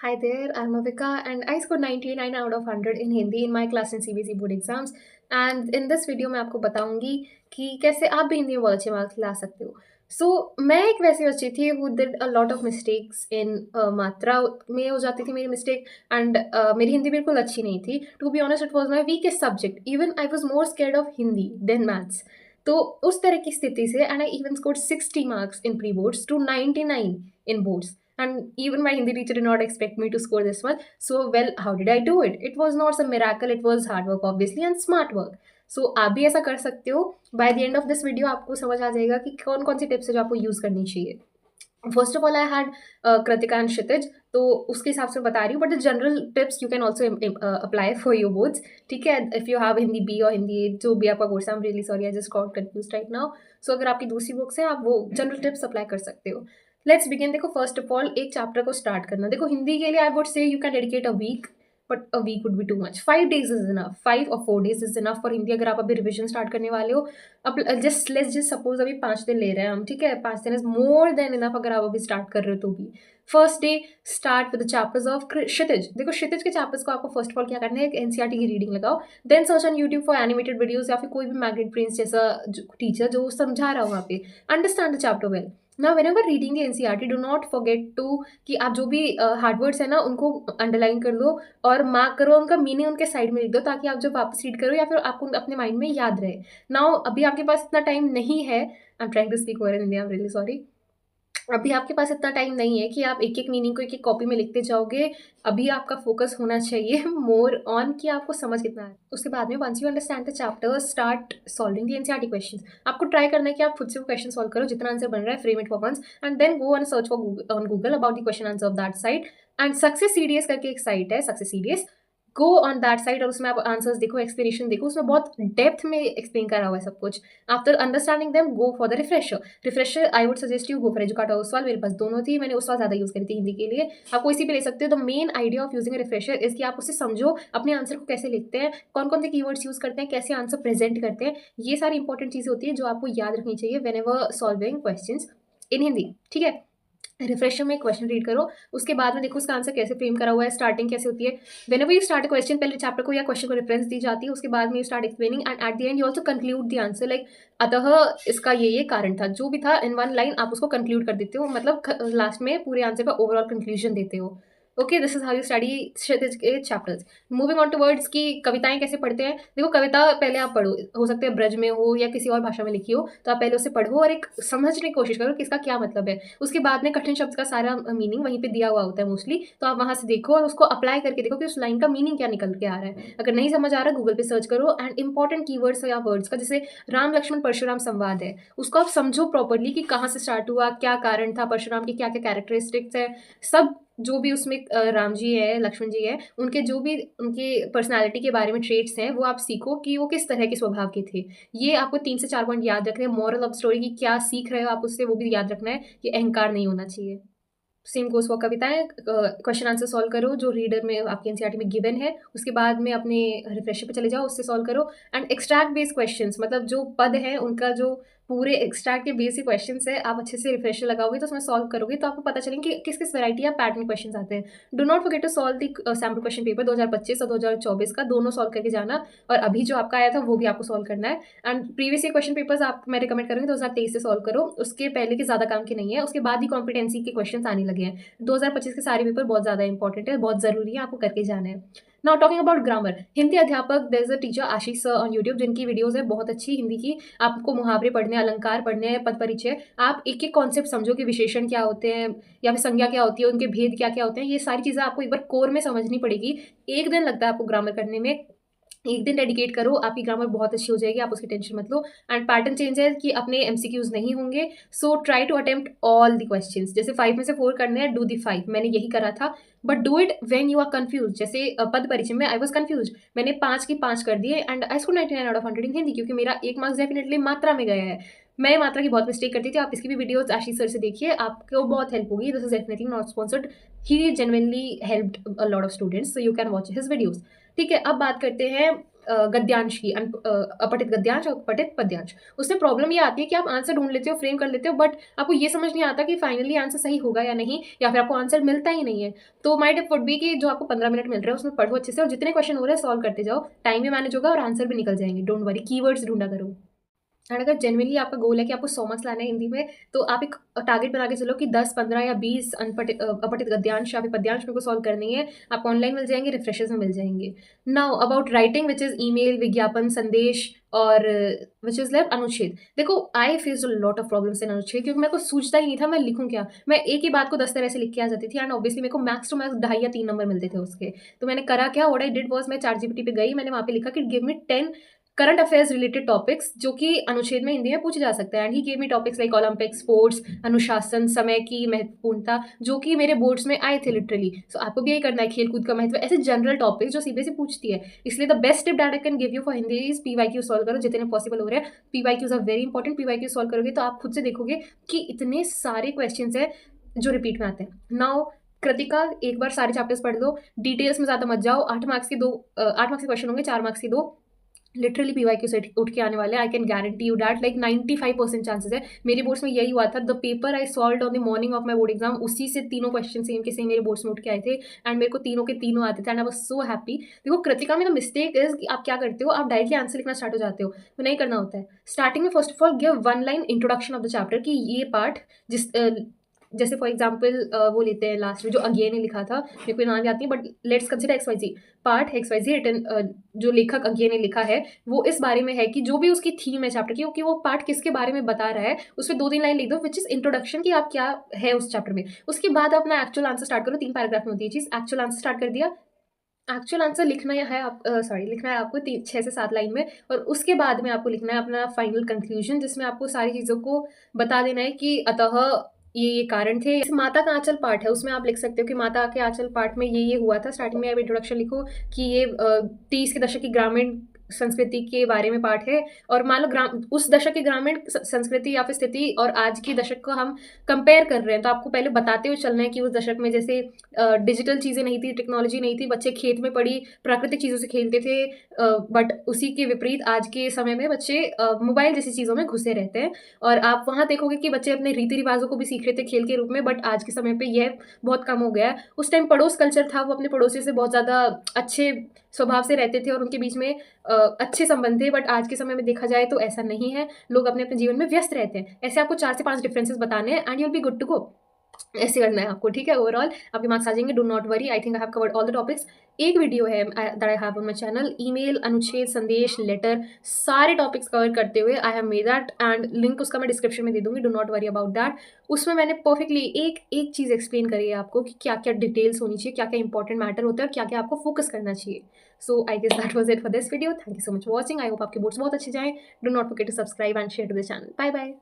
Hi there, I'm Avika and I scored 99 out of 100 in Hindi in my class in CBSE board exams. And in this video मैं आपको बताऊंगी कि कैसे आप भी हिंदी में बहुत अच्छे मार्क्स ला सकते हो. मैं एक वैसी बच्ची थी who did a lot of mistakes in मात्रा में हो जाती थी मेरी मिस्टेक एंड मेरी हिंदी बिल्कुल अच्छी नहीं थी. To be honest it was my weakest subject. Even I was more scared of Hindi than maths. तो उस तरह की स्थिति से and I even scored 60 marks in pre boards to 99 in boards. And even my Hindi teacher did not expect me to score this much. So, well, how did I do it? It was not some miracle, it was hard work, obviously, and smart work. आप भी ऐसा कर सकते हो. By the end of this video आपको समझ आ जाएगा कि कौन कौन सी टिप्स है जो आपको यूज़ करनी चाहिए. First of all I had Kritika and Kshitij, तो उसके हिसाब से बता रही हूँ. But the general tips you can also apply for your boards. ठीक है, if you have Hindi B और हिंदी ए, जो भी आपका कोर्स है, I am really sorry, I just got confused right now. अगर आपकी दूसरी बुक्स है, आप वो जनरल टिप्स अप्लाई कर सकते हो. Let's begin. देखो, फर्स्ट ऑफ ऑल एक चैप्टर को स्टार्ट करना. देखो, हिंदी के लिए I would say you can dedicate a week, but a week would be too much. 5 days is enough. 5 or 4 days is enough for Hindi. अगर आप अभी रिविजन स्टार्ट करने वाले हो, अब जस्ट लेट्स जस्ट सपोज अभी 5 दिन ले रहे हैं हम. ठीक है, 5 दिन इज मोर देन इनफ अगर आप अभी स्टार्ट कर रहे हो तो भी. First day start with the chapters of Kshitij. देखो, क्षितिज के चैप्टर्स को आपको फर्स्ट ऑफ ऑल क्या करना है, एक एनसीईआरटी की रीडिंग लगाओ. Then search on YouTube for animated videos या फिर कोई भी मैग्नेट प्रिंस जैसा टीचर जो समझा रहा हो वहाँ पे. Understand the chapter well. ना whenever reading the NCERT do not forget to कि आप जो भी हार्ड वर्ड्स है ना उनको अंडरलाइन कर लो और मार्क करो, उनका मीनिंग उनके साइड में लिख दो ताकि आप जब वापस रीड करो या फिर आपको अपने माइंड में याद रहे. नाउ अभी आपके पास इतना टाइम नहीं है. I am trying to speak over in India, I am really sorry. अभी आपके पास इतना टाइम नहीं है कि आप एक एक मीनिंग को एक एक कॉपी में लिखते जाओगे. अभी आपका फोकस होना चाहिए मोर ऑन कि आपको समझ कितना है. उसके बाद में once you understand the chapter, start solving the NCERT questions. आपको ट्राई करना है कि आप खुद से वो क्वेश्चन सॉल्व करो, जितना आंसर बन रहा है frame it for once and then go and search for on Google about the question answer of that site. And success CDS करके एक साइट है, success CDS. Go on that side और उसमें आप आंसर्स देखो, एक्सप्लेनेशन देखो, उसमें बहुत डेप्थ में एक्सप्लेन करा हुआ है सब कुछ. After understanding them go for the refresher. I would suggest you go for Educart Oswaal. मेरे पास दोनों थी, मैंने ओसवाल ज़्यादा यूज़ करी थी हिंदी के लिए. आप कोई सी भी ले सकते हो. The main idea of using refresher is कि आप उससे समझो अपने आंसर को कैसे लिखते हैं, कौन कौन से कीवर्ड्स यूज़ करते हैं, कैसे आंसर प्रेजेंट करते हैं. ये सारी इंपॉर्टेंट चीज़ें होती है जो आपको याद रखनी चाहिए when ever solving question in Hindi. ठीक है, रिफ्रेशर में क्वेश्चन रीड करो, उसके बाद में देखो उसका आंसर कैसे फ्रेम करा हुआ है, स्टार्टिंग कैसे होती है. Whenever you start a question, पहले चैप्टर को या क्वेश्चन को रेफरेंस दी जाती है, उसके बाद में you start explaining and at the end you also conclude the answer. Like अतः इसका ये कारण था, जो भी था इन वन लाइन आप उसको कंक्लूड कर देते हो. मतलब लास्ट में पूरे आंसर का ओवरऑल कंक्लूजन देते हो. Okay, this is how you study के chapters. Moving on towards की कविताएं कैसे पढ़ते हैं. देखो, कविता पहले आप पढ़ो, हो सकते हैं ब्रज में हो या किसी और भाषा में लिखी हो, तो आप पहले उसे पढ़ो और एक समझने की कोशिश करो कि इसका क्या मतलब है. उसके बाद में कठिन शब्द का सारा मीनिंग वहीं पे दिया हुआ होता है मोस्टली, तो आप वहाँ से देखो और उसको अप्लाई करके देखो कि उस लाइन का मीनिंग क्या निकल के आ रहा है. अगर नहीं समझ आ रहा, गूगल पे सर्च करो एंड इंपॉर्टेंट कीवर्ड्स या वर्ड्स का, जैसे राम लक्ष्मण परशुराम संवाद है, उसको आप समझो प्रॉपरली कि कहाँ से स्टार्ट हुआ, क्या कारण था, परशुराम की क्या क्या कैरेक्टरिस्टिक्स है, सब जो भी उसमें राम जी है, लक्ष्मण जी है, उनके जो भी उनके पर्सनालिटी के बारे में ट्रेट्स हैं वो आप सीखो कि वो किस तरह के स्वभाव के थे. ये आपको 3 से 4 पॉइंट याद रखने हैं. मॉरल ऑफ स्टोरी की क्या सीख रहे हो आप उससे, वो भी याद रखना है कि अहंकार नहीं होना चाहिए. सेम गोस फॉर कविताएं. क्वेश्चन आंसर सॉल्व करो जो रीडर में आपके एनसीईआरटी में गिवन है, उसके बाद में अपने रिफ्रेशर पे चले जाओ, उससे सॉल्व करो. एंड एक्सट्रैक्ट बेस्ड क्वेश्चंस, मतलब जो पद है उनका जो पूरे एक्सट्रैक्ट के बेसिक क्वेश्चंस है, आप अच्छे से रिफ्रेशर लगाओगे तो उसमें सॉल्व करोगे तो आपको पता चलेंगे कि किस किस वैरायटी या पैटर्न क्वेश्चंस आते हैं. Do not forget to solve the sample question paper 2025 और 2024 का, दोनों सॉल्व करके जाना. और अभी जो आपका आया था वो भी आपको सॉल्व करना है. And previous year question papers आप मैं रिकमेंड करूँगी 2023 से सॉल्व करो. उसके पहले के ज़्यादा काम के नहीं है, उसके बाद ही कॉम्पिटेंसी के क्वेश्चन आने लगे हैं. 2025 के सारे पेपर बहुत ज़्यादा इंपॉर्टेंट है, बहुत ज़रूरी है, आपको करके जाना है. Now talking about grammar. Hindi अध्यापक there is a teacher Ashish sir on YouTube, जिनकी वीडियोस है बहुत अच्छी हिंदी की. आपको मुहावरे पढ़ने, अलंकार पढ़ने, पद परिचय, आप एक एक कॉन्सेप्ट समझो कि विशेषण क्या होते हैं या फिर संज्ञा क्या होती है, उनके भेद क्या क्या होते हैं. ये सारी चीज़ें आपको एक बार कोर में समझनी पड़ेगी. एक दिन लगता है आपको ग्रामर करने में, एक दिन डेडिकेट करो, आपकी ग्रामर बहुत अच्छी हो जाएगी, आप उसकी टेंशन मत लो. एंड पैटर्न चेंज है कि अपने एमसीक्यूज नहीं होंगे, so try to attempt all the questions. जैसे 5 में से 4 करने हैं, डू द 5. मैंने यही करा था, but do it when you are confuse. जैसे पद परिचय में आई वॉज कंफ्यूज, मैंने 5 की 5 कर दिए and I score 99 out of 100 इन हिंदी, क्योंकि मेरा 1 मार्क्स डेफिनेटली मात्रा में गया है. मैं मात्रा की बहुत मिस्टेक करती थी. आप इसकी भी वीडियोस आशीष सर से देखिए, आपको बहुत हेल्प होगी. This is definitely not sponsored, he genuinely helped a lot of students, so you can watch his videos. ठीक है, अब बात करते हैं गद्यांश की, अपठित गद्यांश और अपठित पद्यांश। उसमें प्रॉब्लम ये आती है कि आप आंसर ढूंढ लेते हो, फ्रेम कर लेते हो, बट आपको ये समझ नहीं आता कि फाइनली आंसर सही होगा या नहीं, या फिर आपको आंसर मिलता ही नहीं है। तो माय टिप वुड बी कि जो आपको 15 मिनट मिल रहे हैं उसमें पढ़ो अच्छे से, और जितने क्वेश्चन हो रहे हैं सॉल्व करते जाओ, टाइम भी मैनेज होगा और आंसर भी निकल जाएंगे। डोंट वरी, कीवर्ड्स ढूंढा करो। एंड अगर जेनुइनली आपका गोल है कि आपको 100 मार्क्स लाना है हिंदी में, तो आप एक टारगेट बना के चलो कि 10, 15 या 20 अपठित गद्यांश या फिर पद्यांश मेरे को सॉल्व करनी है। आप ऑनलाइन मिल जाएंगे, रिफ्रेशर्स में मिल जाएंगे। Now about writing, which is email, विज्ञापन, संदेश, और विच इज लाइक अनुच्छेद। देखो, I face a lot of problems in अनुच्छेद, क्योंकि मेरे को सूझता ही नहीं था मैं लिखूं क्या। मैं एक ही बात को 10 तरह से लिख के आ जाती थी, एंड ऑब्वियसली मेरे को मैक्स टू मैक्स 2.5 या 3 नंबर मिलते थे उसके। तो मैंने करा क्या, व्हाट आई डिड वाज, मैं चैट जीपीटी पे गई, मैंने वहाँ पे लिखा कि give me 10 current affairs related topics जो कि अनुच्छेद में हिंदी में पूछे जा सकते हैं। And he gave me topics like Olympic, sports, अनुशासन, समय की महत्वपूर्णता, जो कि मेरे बोर्ड्स में आए थे लिटरली। सो आपको भी यही करना है, खेलकूद का महत्व, ऐसे जनरल टॉपिक्स जो सीबीएसई पूछती है। इसलिए the best tip that I can give you for Hindi is PYQ solve करो जितने पॉसिबल हो रहे हैं। PYQs are very important. PYQ solve करोगे तो आप खुद से देखोगे कि इतने सारे क्वेश्चन है जो रिपीट में आते हैं। नाउ कृतिका, एक बार सारे चैप्टर्स पढ़ लो, डिटेल्स में ज़्यादा मत जाओ। 8 मार्क्स के क्वेश्चन होंगे, 4 मार्क्स के 2 लिटरली पीवाईक्यू से उठ के आने वाले हैं। I can guarantee you that, like 95% chances है। मेरे बोर्ड्स में यही हुआ था। The paper I solve on the morning of my board exam, उसी से तीनों क्वेश्चन सेम के सेम मेरे बोर्ड्स में उठ के आए थे, एंड मेरे को तीनों के तीनों आते थे, and I was so happy. देखो कृतिका में द मिस्टेक इज कि आप क्या करते हो, आप डायरेक्टली आंसर लिखना स्टार्ट हो जाते हो। तो नहीं करना होता है। स्टार्टिंग में first of all give 1 line introduction of the chapter कि ये पार्ट जिस जैसे फॉर एग्जाम्पल वो लेते हैं लास्ट में जो अज्ञे ने लिखा था, मेरे को नाम याद नहीं, but let's consider XYZ part, XYZ written, जो लेखक अज्ञे ने लिखा है वो इस बारे में है कि जो भी उसकी थीम है चैप्टर की, कि वो पार्ट किसके बारे में बता रहा है, उसमें 2-3 लाइन लिख दो विच इज इंट्रोडक्शन कि आप क्या है उस चैप्टर में। उसके बाद अपना एक्चुअल आंसर स्टार्ट करो। 3 पैराग्राफ में होती है चीज़। एक्चुअल आंसर स्टार्ट कर दिया, एक्चुअल आंसर लिखना है लिखना है आपको 6 से 7 लाइन में, और उसके बाद में आपको लिखना है अपना फाइनल कंक्लूजन, जिसमें आपको सारी चीज़ों को बता देना है कि अतः ये कारण थे। माता का आंचल पार्ट है, उसमें आप लिख सकते हो कि माता के आंचल पार्ट में ये हुआ था। स्टार्टिंग में आप इंट्रोडक्शन लिखो कि ये 30 के दशक की ग्रामीण संस्कृति के बारे में पार्ट है, और मान लो उस दशक की ग्रामीण संस्कृति या फिर स्थिति और आज की दशक को हम कंपेयर कर रहे हैं, तो आपको पहले बताते हुए चलना है कि उस दशक में जैसे डिजिटल चीज़ें नहीं थी, टेक्नोलॉजी नहीं थी, बच्चे खेत में पड़ी प्राकृतिक चीज़ों से खेलते थे, बट उसी के विपरीत आज के समय में बच्चे मोबाइल जैसी चीज़ों में घुसे रहते हैं। और आप वहाँ देखोगे कि बच्चे अपने रीति रिवाजों को भी सीख रहे थे खेल के रूप में, बट आज के समय पे यह बहुत कम हो गया है। उस टाइम पड़ोस कल्चर था, वो अपने पड़ोसियों से बहुत ज़्यादा अच्छे स्वभाव से रहते थे और उनके बीच में अच्छे संबंध थे, बट आज के समय में देखा जाए तो ऐसा नहीं है। लोग अपने अपने जीवन में व्यस्त रहते हैं। ऐसे आपको 4 से 5 डिफरेंसेस बताने हैं, and you will be good to go. ऐसे करना है आपको, ठीक है। ओवरऑल आपके मार्क्स आ जाएंगे, do not worry. I think I have covered all the topics. एक वीडियो है that I have on my channel, email, अनुच्छेद, संदेश, लेटर, सारे टॉपिक्स कवर करते हुए I have made that, and link उसका मैं डिस्क्रिप्शन में दे दूंगी। Do not worry about that. उसमें मैंने परफेक्टली एक एक चीज़ एक्सप्लेन करी है आपको कि क्या क्या डिटेल्स होनी चाहिए, क्या क्या इंपॉर्टेंट मैटर होता है और क्या क्या आपको फोकस करना चाहिए। So I guess that was it for this video. Thank you so much for watching. I hope आपके बोर्ड्स बहुत अच्छे जाएं। Do not forget to subscribe and share to the channel. Bye bye.